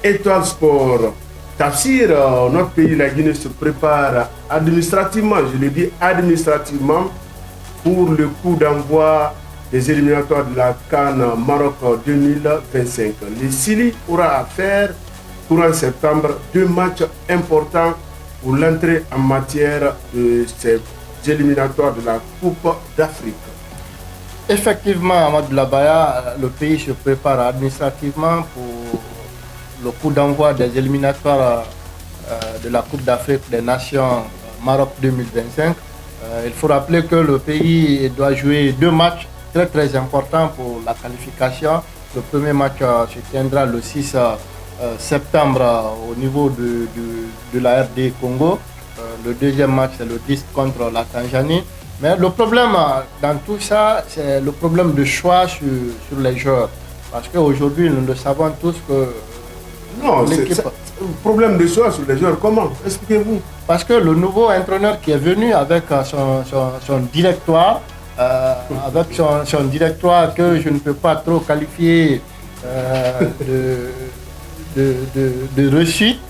Étoile Sport. Tafsir, notre pays, la Guinée, se prépare administrativement, je le dis administrativement, pour le coup d'envoi des éliminatoires de la CAN Maroc 2025. Le Sili aura à faire, courant septembre, 2 matchs importants pour l'entrée en matière de ces éliminatoires de la Coupe d'Afrique. Effectivement, Ahmad Labaya, le pays se prépare administrativement pour le coup d'envoi des éliminatoires de la Coupe d'Afrique des Nations Maroc 2025. Il faut rappeler que le pays doit jouer 2 matchs très importants pour la qualification. Le premier match se tiendra le 6 septembre au niveau de la RD Congo. Le deuxième match, c'est le 10 contre la Tanzanie. Mais le problème dans tout ça, c'est le problème de choix sur les joueurs. Parce qu'aujourd'hui, nous le savons tous que non, c'est un problème de choix sur les joueurs. Comment? Expliquez-vous. Parce que le nouveau entraîneur qui est venu avec son directoire, son directoire que je ne peux pas trop qualifier de réussite,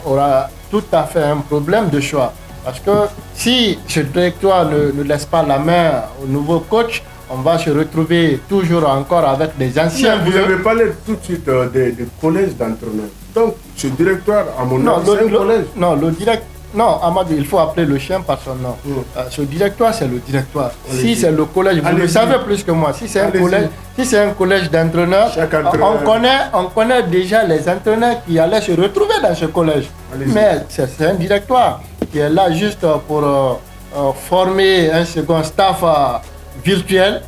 aura tout à fait un problème de choix. Parce que si ce directoire ne laisse pas la main au nouveau coach, on va se retrouver toujours encore avec des anciens. Vous avez parlé tout de suite des collèges d'entraîneurs. Donc, ce directoire, à mon avis, c'est un collège. Non, Amadou, il faut appeler le chien par son nom. Ce directoire, c'est le directoire. Si c'est le collège, vous le savez plus que moi. Si c'est un collège d'entraîneurs, on connaît déjà les entraîneurs qui allaient se retrouver dans ce collège. Mais c'est un directoire qui est là juste pour former un second staff virtuel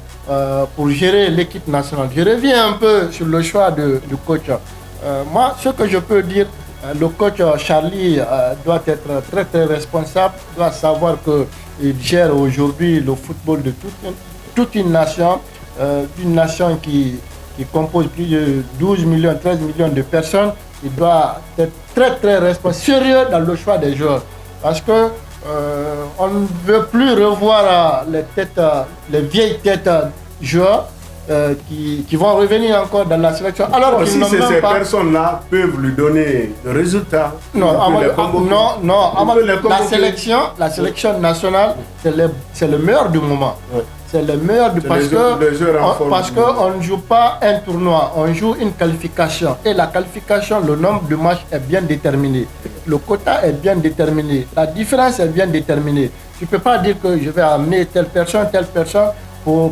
pour gérer l'équipe nationale. Je reviens un peu sur le choix du coach. Moi, ce que je peux dire, le coach Charlie doit être très responsable, doit savoir qu'il gère aujourd'hui le football de toute une nation qui compose plus de 12 millions, 13 millions de personnes. Il doit être très responsable, sérieux dans le choix des joueurs. Parce que on ne veut plus revoir les vieilles têtes joueurs qui vont revenir encore dans la sélection. Alors si ces personnes-là peuvent lui donner le résultat. La sélection nationale, c'est le meilleur du moment. Ouais. C'est le meilleur parce qu'on ne joue pas un tournoi, on joue une qualification. Et la qualification, le nombre de matchs est bien déterminé. Le quota est bien déterminé. La différence est bien déterminée. Tu ne peux pas dire que je vais amener telle personne,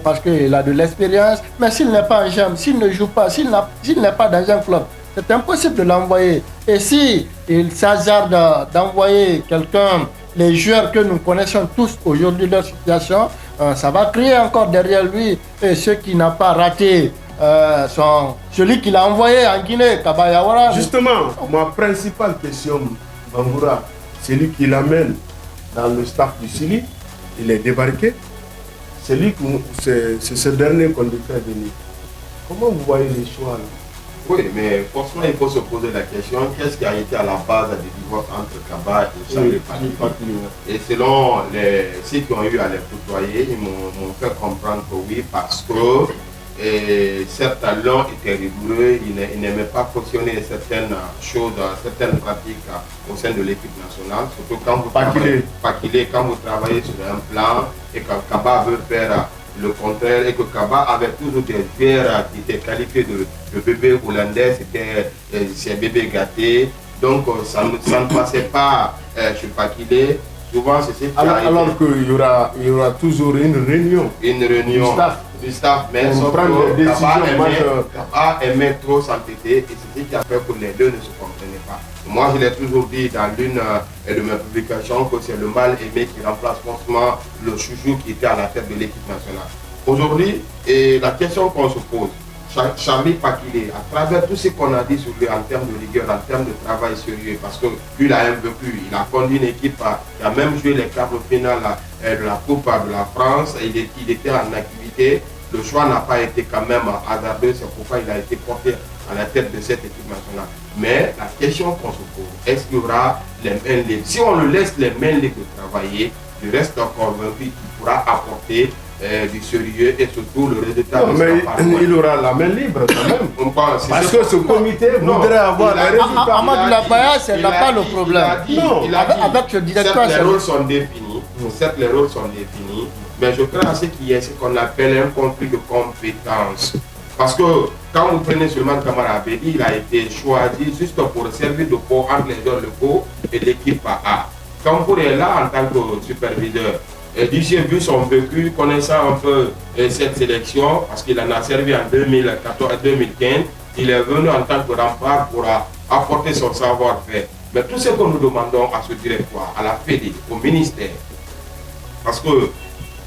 parce qu'il a de l'expérience. Mais s'il n'est pas en jambe, s'il ne joue pas, s'il n'est pas dans un club, c'est impossible de l'envoyer. Et si il s'hasarde d'envoyer quelqu'un, les joueurs que nous connaissons tous aujourd'hui, leur situation, ça va créer encore derrière lui et ceux qui n'ont pas raté celui qu'il a envoyé en Guinée, Kabayawara. Justement, ma principale question, Bangoura, celui qui l'amène dans le staff du Sili, il est débarqué. C'est ce dernier qu'on lui fait venir. Comment vous voyez les choix là? Oui, mais forcément, il faut se poser la question, qu'est-ce qui a été à la base du divorce entre Kaba et Charlie Pakili? Et selon ceux qui ont eu à les côtoyer, ils m'ont fait comprendre que oui, parce que certes, talent était rigoureux, il n'aimait pas cautionner certaines choses, certaines pratiques au sein de l'équipe nationale, surtout quand vous travaillez sur un plan et que Kaba veut faire le contraire et que Kaba avait toujours des joueurs qui étaient qualifiés de bébés hollandais, c'était ces bébés gâtés, donc ça ne passait pas chez Pakile. Souvent c'est ce qui alors qu'il y aura toujours une réunion du staff, mais sauf que Kaba aimait trop s'entêter et c'est ce qui a fait que les deux ne se comprenaient pas. Moi, je l'ai toujours dit dans l'une de mes publications que c'est le mal aimé qui remplace forcément le chouchou qui était à la tête de l'équipe nationale. Aujourd'hui, la question qu'on se pose, Charlie Pakile, à travers tout ce qu'on a dit sur lui en termes de rigueur, en termes de travail sérieux, parce que lui, il a invaincu, il a conduit une équipe, il a même joué les quarts de finale de la Coupe de la France, il était en activité. Le choix n'a pas été quand même hasardeux, c'est pourquoi il a été porté à la tête de cette équipe nationale. Mais la question qu'on se pose, est-ce qu'il y aura les mains libres? Si on le laisse les mains libres travailler, je reste convaincu qu'il pourra apporter du sérieux et surtout le résultat. Non, mais il aura la main libre quand même. Parce que ce comité voudrait avoir les résultats. Amadou Labaya, ce n'est pas le problème. Avec ce directoire, certes, les rôles sont définis. Certes, les rôles sont définis. Mais je crois qu'il y a ce qu'on appelle un conflit de compétences. Parce que quand vous prenez seulement Kamara Abedi, il a été choisi juste pour servir de pont entre les joueurs locaux et l'équipe A. Quand vous est là en tant que superviseur, j'ai vu son vécu, connaissant un peu cette sélection, parce qu'il en a servi en 2014-2015, il est venu en tant que rempart pour apporter son savoir-faire. Mais tout ce que nous demandons à ce directoire, à la FEDE, au ministère, parce que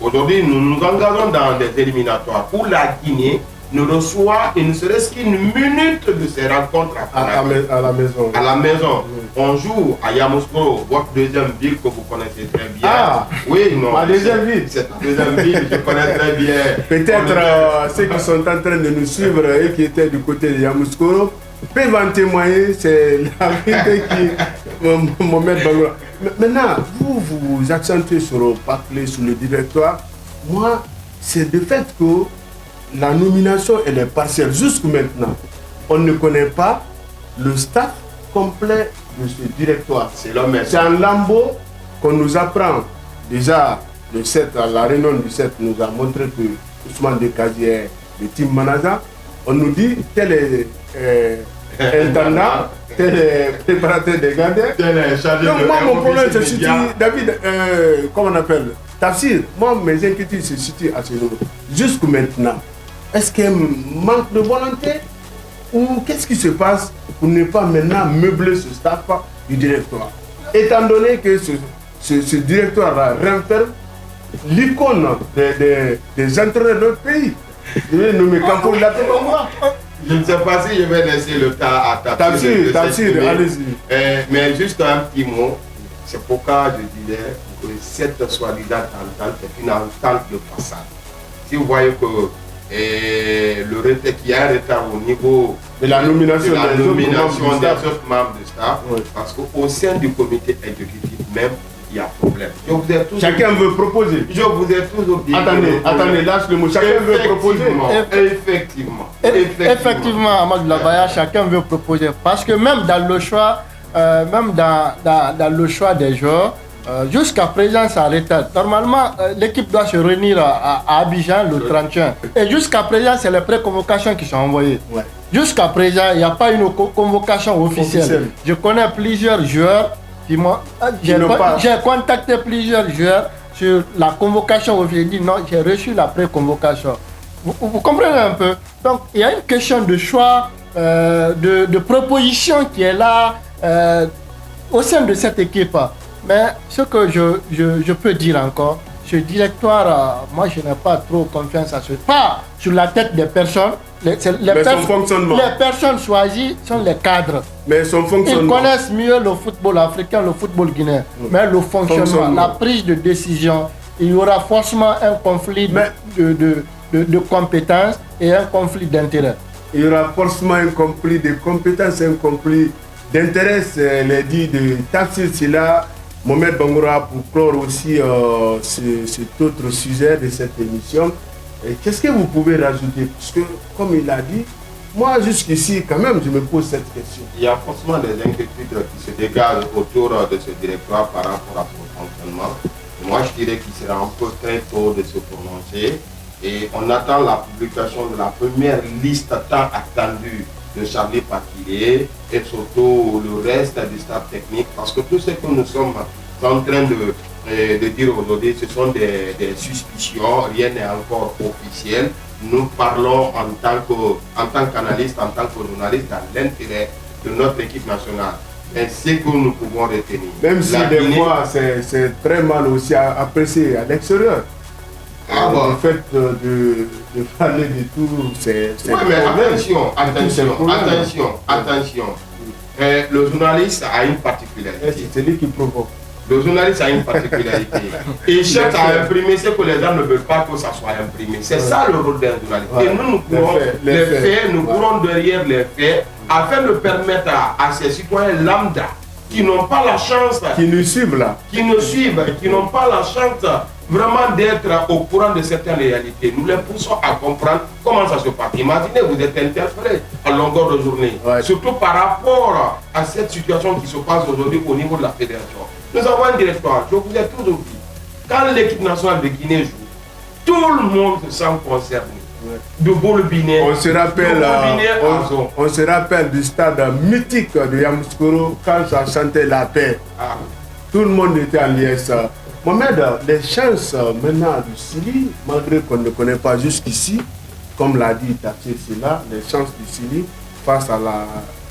aujourd'hui nous nous engageons dans des éliminatoires où la Guinée ne reçoit ne serait-ce qu'une minute de ces rencontres à la maison. À la maison. On joue à Yamoussoukro, votre deuxième ville que vous connaissez très bien. Ah, oui, non. Ma deuxième ville. C'est la deuxième ville, je connais très bien. Peut-être ceux qui sont en train de nous suivre et qui étaient du côté de Yamoussoukro peuvent en témoigner, c'est la ville qui Mohamed Bangoura. Maintenant, vous accentuez sur le parler, sur le directoire. Moi, c'est le fait que la nomination elle est partielle. Jusqu'à maintenant, on ne connaît pas le staff complet de ce directoire. C'est un lambeau qu'on nous apprend. Déjà, le 7, à la réunion du 7 nous a montré que Ousmane Dekazier, le team manager, on nous dit tel est intendant, tel est préparateur des gardiens. Donc moi, mon problème se situe, David, comment on appelle, Tafsir, moi, mes inquiétudes se situent à ce niveau. Jusqu'à maintenant, est-ce qu'il y a un manque de volonté ou qu'est-ce qui se passe pour ne pas maintenant meubler ce staff du directoire? Étant donné que ce directoire renferme l'icône des entraîneurs de notre pays. Je vais nommer Campo Latémangwa. Je ne sais pas si je vais laisser le temps à Tafsir, allez-y. Mais juste un petit mot, c'est pourquoi je disais que cette soi-disant entente est une entente de façade. Si vous voyez que le retard qu'il y a un retard au niveau de la nomination, des autres membres de staff, oui. Parce qu'au sein du comité exécutif même, il y a problème. Chacun veut proposer. Je vous ai toujours dit. Attendez, lâche le mot. Chacun veut proposer. Effectivement, Amadou Labaya, chacun veut proposer. Parce que même dans le choix, dans le choix des joueurs, jusqu'à présent, ça arrête. Normalement, l'équipe doit se réunir à Abidjan le 31. Et jusqu'à présent, c'est les pré-convocations qui sont envoyées. Ouais. Jusqu'à présent, il n'y a pas une convocation officielle. Je connais plusieurs joueurs qui m'ont... J'ai contacté plusieurs joueurs sur la convocation officielle. J'ai dit non, j'ai reçu la pré-convocation. Vous comprenez un peu? Donc, il y a une question de choix, de proposition qui est là au sein de cette équipe. Mais ce que je peux dire encore, ce directoire, moi je n'ai pas trop confiance à ce. Pas sur la tête des personnes. Les personnes choisies sont les cadres. Mais son fonctionnement. Ils connaissent mieux le football africain, le football guinéen. Mais le fonctionnement, la prise de décision, il y aura forcément un conflit de compétences et un conflit d'intérêts. Il y aura forcément un conflit de compétences et un conflit d'intérêts. C'est dit de Tafsir Sila, Mohamed Bangoura, pour clore aussi cet autre sujet de cette émission. Qu'est-ce que vous pouvez rajouter? Parce que, comme il a dit, moi jusqu'ici, quand même, je me pose cette question. Il y a forcément des inquiétudes qui se dégagent autour de ce directoire par rapport à son fonctionnement. Moi, je dirais qu'il sera un peu très tôt de se prononcer. Et on attend la publication de la première liste tant attendue de Charlie Pakilé et surtout le reste du staff technique, parce que tout ce que nous sommes en train de dire aujourd'hui, ce sont des suspicions, rien n'est encore officiel. Nous parlons en tant qu'analyste, en tant que journaliste, dans l'intérêt de notre équipe nationale. Et ce que nous pouvons retenir. Même si des fois c'est très mal aussi apprécié à l'extérieur. Le fait de parler de tout, c'est... Oui, mais attention. Le journaliste a une particularité. C'est lui qui provoque. Le journaliste a une particularité. Il cherche à imprimer ce que les gens ne veulent pas que ça soit imprimé. C'est ça le rôle d'un journaliste. Et nous courons les faits, nous courons derrière les faits afin de permettre à ces citoyens lambda qui n'ont pas la chance, qui nous suivent là, qui n'ont pas la chance vraiment d'être au courant de certaines réalités. Nous les poussons à comprendre comment ça se passe. Imaginez, vous êtes interpellé à longueur de journée, surtout par rapport à cette situation qui se passe aujourd'hui au niveau de la fédération. Nous avons un directoire, je vous ai toujours dit, quand l'équipe nationale de Guinée joue, tout le monde se sent concerné. De Bolbiné, on se rappelle du stade mythique de Yamoussoukro quand ça chantait la paix. Tout le monde était en liesse. Mohamed, les chances maintenant du Sili, malgré qu'on ne connaît pas jusqu'ici, comme l'a dit Tafsir Silla, les chances du Sili face à la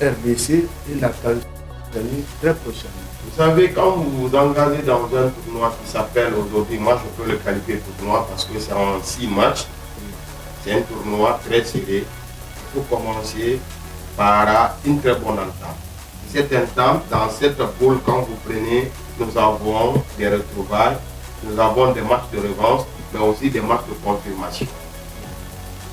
RDC et la Tanzanie très prochaine. Vous savez, quand vous vous engagez dans un tournoi qui s'appelle aujourd'hui, moi je peux le qualifier de tournoi parce que c'est en 6 matchs. C'est un tournoi très serré. Il faut commencer par une très bonne entame. Cette entame, dans cette poule, quand vous prenez, nous avons des retrouvailles, nous avons des matchs de revanche, mais aussi des matchs de confirmation.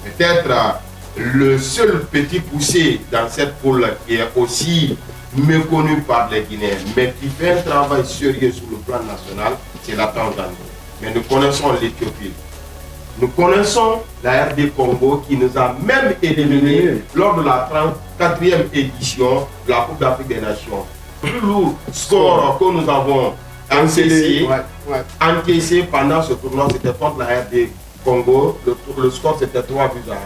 Peut-être le seul petit poussé dans cette poule qui est aussi méconnu par les Guinéens, mais qui fait un travail sérieux sur le plan national, c'est la Tanzanie. Mais nous connaissons l'Éthiopie. Nous connaissons la RD Congo qui nous a même éliminés lors de la 34e édition de la Coupe d'Afrique des Nations. Plus lourd score que nous avons encaissé pendant ce tournoi, c'était contre la RD Congo. Le score c'était 3 buts à 1.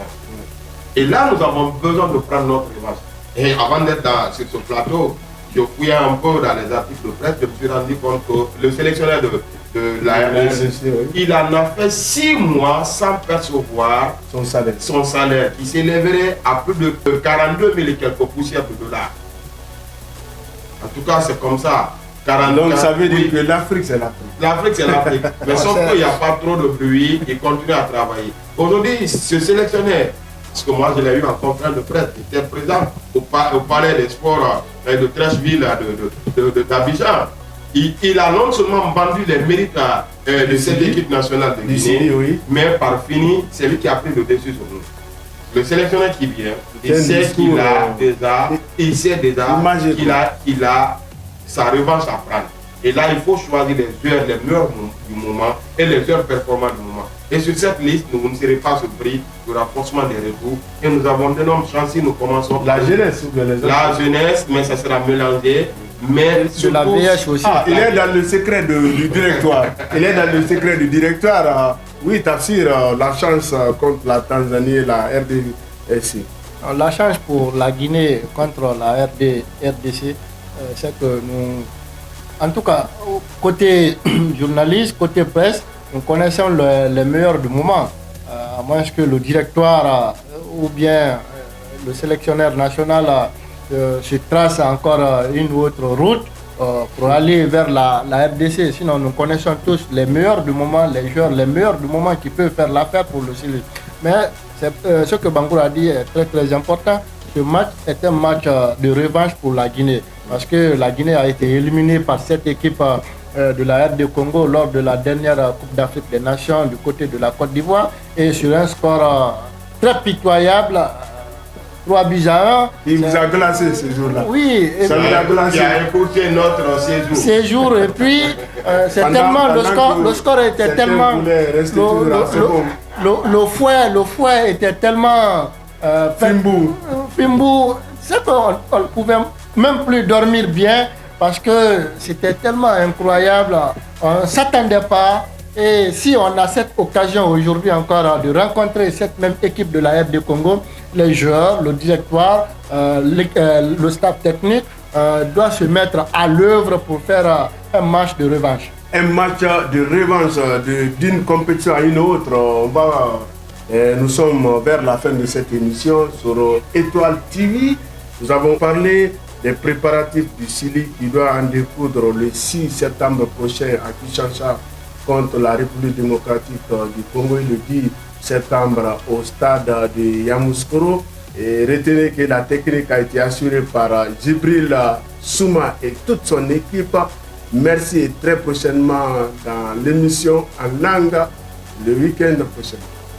Et là, nous avons besoin de prendre notre revanche. Et avant d'être sur ce plateau, je fouillais un peu dans les articles de presse, je me suis rendu compte que le sélectionneur de la RDC, il en a fait 6 mois sans percevoir son salaire qui s'élèverait à plus de 42 000 et quelques poussières de dollars. En tout cas, c'est comme ça. Donc ça veut dire que l'Afrique, c'est l'Afrique. L'Afrique, c'est l'Afrique. Mais sauf qu'il n'y a pas trop de bruit, il continue à travailler. Aujourd'hui, ce sélectionneur, parce que moi je l'ai eu en conférence de presse, il était présent au palais des sports de Trècheville d'Abidjan. Il a non seulement vendu les mérites de cette équipe nationale de Guinée, mais par fini, c'est lui qui a pris le dessus sur nous. Le sélectionneur qui vient, il sait qu'il a sa revanche à prendre. Et là, il faut choisir les heures les meilleures du moment et les heures performantes du moment. Et sur cette liste, vous ne serez pas surpris du renforcement des retours. Et nous avons d'énormes chances si nous commençons. La jeunesse, la jeunesse, mais ça sera mélangé. Mais sur la VH aussi. Il est dans le secret du directoire. Il est dans le secret du directoire. Oui, Tafsir, la chance contre la Tanzanie et la RDC. La chance pour la Guinée contre la RDC, c'est que nous, en tout cas, côté journaliste, côté presse, nous connaissons les meilleurs du moment. À moins que le directoire ou bien le sélectionneur national se trace encore une autre route pour aller vers la RDC. Sinon, nous connaissons tous les meilleurs du moment, les joueurs les meilleurs du moment qui peuvent faire l'affaire pour le Sili. Mais ce que Bangour a dit est très très important. Ce match est un match de revanche pour la Guinée. Parce que la Guinée a été éliminée par cette équipe de la RD Congo lors de la dernière Coupe d'Afrique des Nations du côté de la Côte d'Ivoire. Et sur un score très pitoyable, 3 buts à 1. Il vous a glacé ce jour-là. Oui. Ça vous a glacé. Il a écouté notre séjour. Et puis, c'est tellement, le score était tellement... Le fouet était tellement... Fimbou. C'est qu'on ne pouvait même plus dormir bien parce que c'était tellement incroyable. On ne s'attendait pas. Et si on a cette occasion aujourd'hui encore de rencontrer cette même équipe de la RD Congo, les joueurs, le directoire, le staff technique doit se mettre à l'œuvre pour faire un match de revanche. Un match de revanche d'une compétition à une autre. Nous sommes vers la fin de cette émission sur Étoile TV. Nous avons parlé des préparatifs du Sili qui doit en découdre le 6 septembre prochain à Kinshasa contre la République démocratique du Congo et le 10 septembre au stade de Yamoussoukro. Et retenez que la technique a été assurée par Djibril Souma et toute son équipe. Merci et très prochainement dans l'émission en langue le week-end prochain.